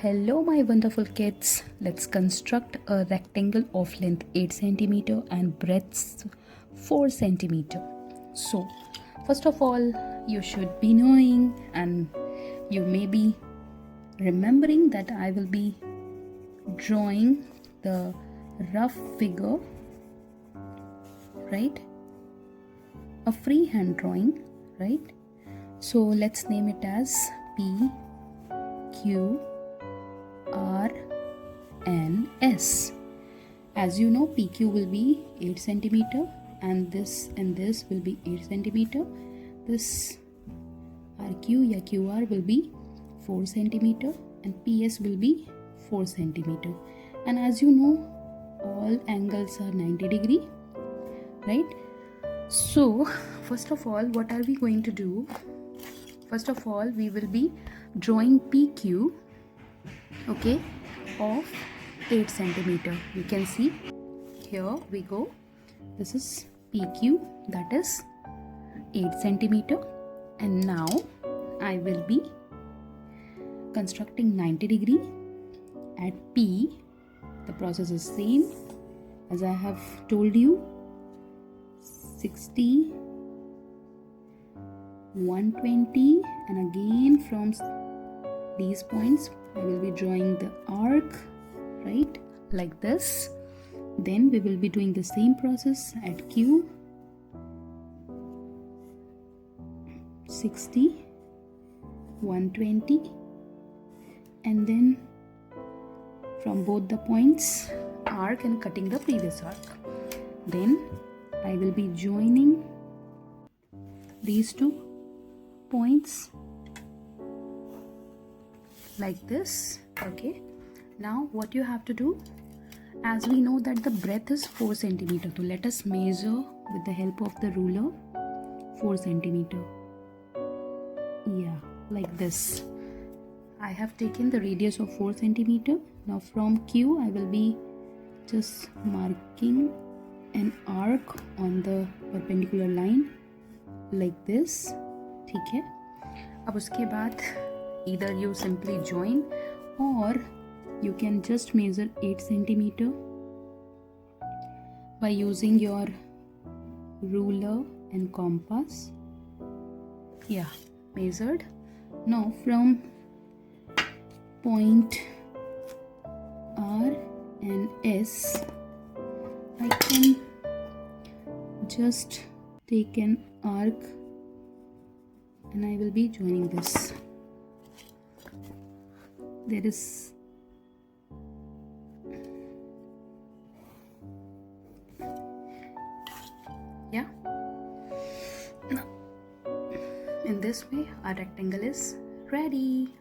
Hello my wonderful kids, let's construct a rectangle of length 8 centimeter and breadth 4 centimeter. So first of all you should be knowing and you may be remembering that I will be drawing the rough figure, right? A freehand drawing, right? So let's name it as P, Q, R and S. As you know, PQ will be 8 centimeter and this will be 8 centimeter. This RQ या QR will be 4 centimeter and PS will be 4 centimeter. And as you know, all angles are 90 degree, right? So first of all, what are we going to do? First of all, we will be drawing PQ, okay, of 8 centimeter. You can see here we go. This is PQ, that is 8 centimeter, and now I will be constructing 90 degree at P. The process is same as I have told you. 60, 120, and again from these points I will be drawing the arc, right, like this. Then we will be doing the same process at Q. 60, 120, and then from both the points arc and cutting the previous arc. Then I will be joining these two points like this, okay. Now what you have to do, as we know that the breadth is 4 centimeter, so let us measure with the help of the ruler 4 centimeter. Yeah, like this. I have taken the radius of 4 centimeter. Now from Q I will be just marking an arc on the perpendicular line like this, ठीक है. अब उसके बाद either you simply join or you can just measure 8 centimeter by using your ruler and compass. Yeah, measured. Now from point R and S I can just take an arc and I will be joining this. There is yeah. Now in this way our rectangle is ready.